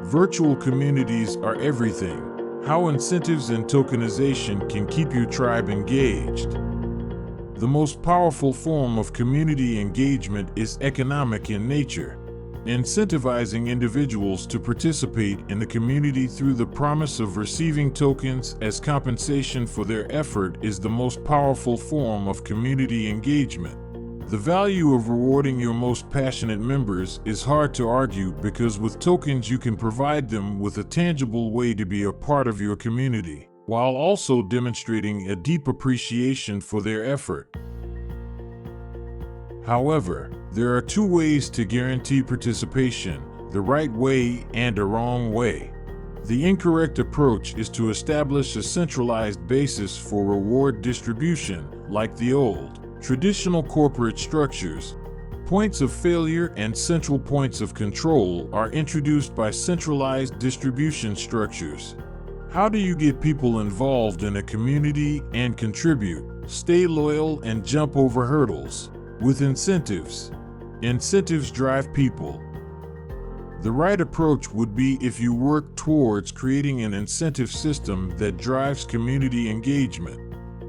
Virtual communities are everything. How incentives and tokenization can keep your tribe engaged. The most powerful form of community engagement is economic in nature. Incentivizing individuals to participate in the community through the promise of receiving tokens as compensation for their effort is the most powerful form of community engagement. The value of rewarding your most passionate members is hard to argue because with tokens you can provide them with a tangible way to be a part of your community, while also demonstrating a deep appreciation for their effort. However, there are two ways to guarantee participation: the right way and a wrong way. The incorrect approach is to establish a centralized basis for reward distribution, like the old, traditional corporate structures. Points of failure and central points of control are introduced by centralized distribution structures. How do you get people involved in a community and contribute, stay loyal, and jump over hurdles? With incentives. Incentives drive people. The right approach would be if you work towards creating an incentive system that drives community engagement.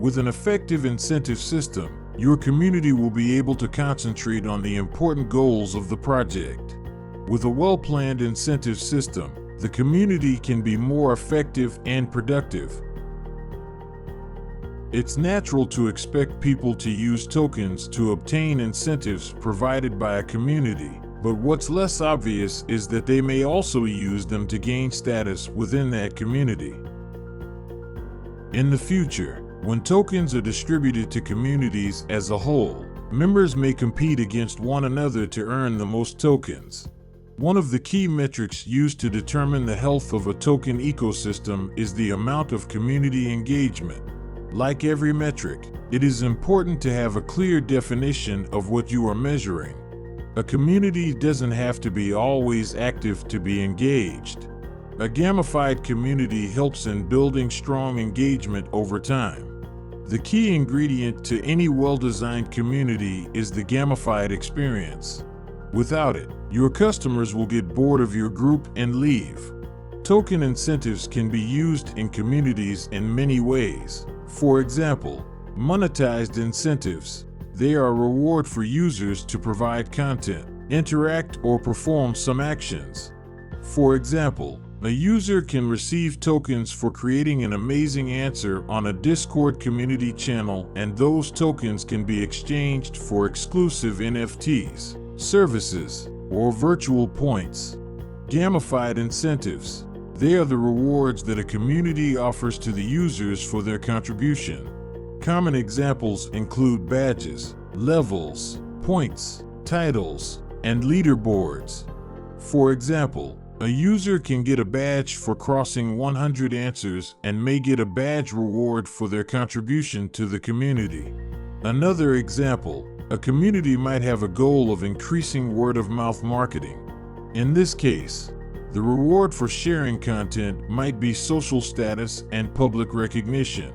With an effective incentive system, your community will be able to concentrate on the important goals of the project. With a well-planned incentive system, the community can be more effective and productive. It's natural to expect people to use tokens to obtain incentives provided by a community, but what's less obvious is that they may also use them to gain status within that community. In the future, when tokens are distributed to communities as a whole, members may compete against one another to earn the most tokens. One of the key metrics used to determine the health of a token ecosystem is the amount of community engagement. Like every metric, it is important to have a clear definition of what you are measuring. A community doesn't have to be always active to be engaged. A gamified community helps in building strong engagement over time. The key ingredient to any well-designed community is the gamified experience. Without it, your customers will get bored of your group and leave. Token incentives can be used in communities in many ways. For example, monetized incentives. They are a reward for users to provide content, interact, or perform some actions. For example, a user can receive tokens for creating an amazing answer on a Discord community channel, and those tokens can be exchanged for exclusive NFTs, services, or virtual points. Gamified incentives. They are the rewards that a community offers to the users for their contribution. Common examples include badges, levels, points, titles, and leaderboards. For example, a user can get a badge for crossing 100 answers and may get a badge reward for their contribution to the community. Another example, a community might have a goal of increasing word-of-mouth marketing. In this case, the reward for sharing content might be social status and public recognition.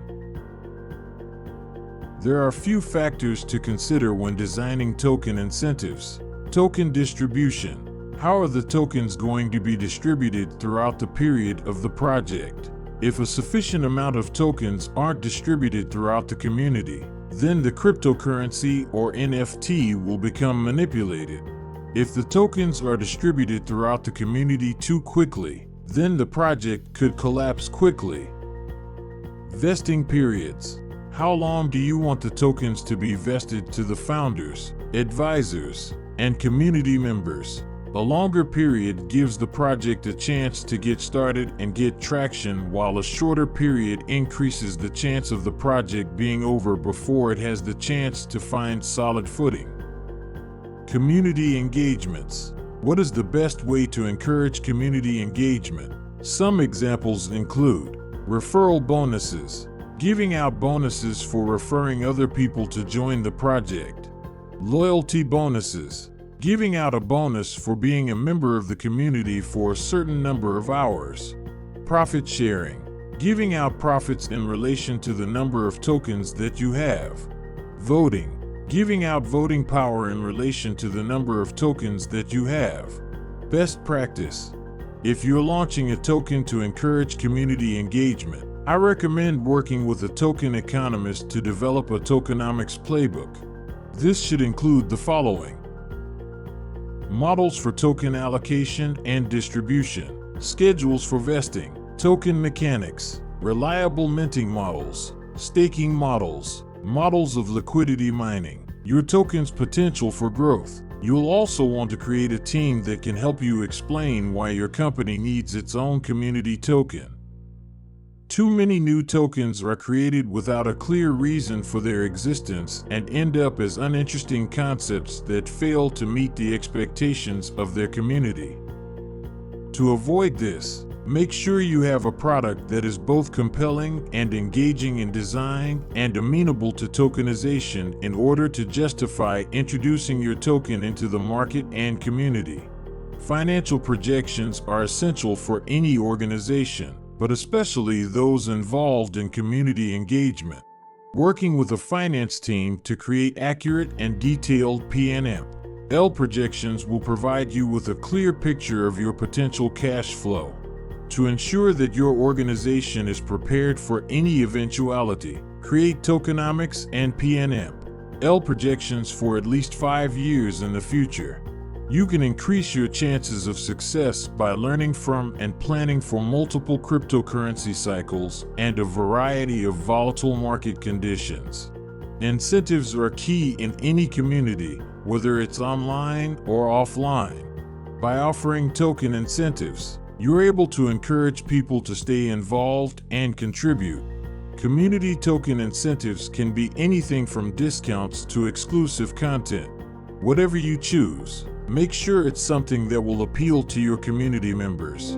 There are a few factors to consider when designing token incentives. Token distribution. How are the tokens going to be distributed throughout the period of the project? If a sufficient amount of tokens aren't distributed throughout the community, then the cryptocurrency or NFT will become manipulated. If the tokens are distributed throughout the community too quickly, then the project could collapse quickly. Vesting periods. How long do you want the tokens to be vested to the founders, advisors, and community members? A longer period gives the project a chance to get started and get traction, while a shorter period increases the chance of the project being over before it has the chance to find solid footing. Community engagements. What is the best way to encourage community engagement? Some examples include referral bonuses, giving out bonuses for referring other people to join the project. Loyalty bonuses, giving out a bonus for being a member of the community for a certain number of hours. Profit sharing, giving out profits in relation to the number of tokens that you have. Voting, giving out voting power in relation to the number of tokens that you have. Best practice. If you're launching a token to encourage community engagement, I recommend working with a token economist to develop a tokenomics playbook. This should include the following: models for token allocation and distribution, schedules for vesting, token mechanics, reliable minting models, staking models, models of liquidity mining, your token's potential for growth. You'll also want to create a team that can help you explain why your company needs its own community token. Too many new tokens are created without a clear reason for their existence and end up as uninteresting concepts that fail to meet the expectations of their community. To avoid this, make sure you have a product that is both compelling and engaging in design and amenable to tokenization in order to justify introducing your token into the market and community. Financial projections are essential for any organization, but especially those involved in community engagement. Working with a finance team to create accurate and detailed P&L projections will provide you with a clear picture of your potential cash flow. To ensure that your organization is prepared for any eventuality, create tokenomics and P&L projections for at least 5 years in the future. You can increase your chances of success by learning from and planning for multiple cryptocurrency cycles and a variety of volatile market conditions. Incentives are key in any community, whether it's online or offline. By offering token incentives, you're able to encourage people to stay involved and contribute. Community token incentives can be anything from discounts to exclusive content. Whatever you choose, make sure it's something that will appeal to your community members.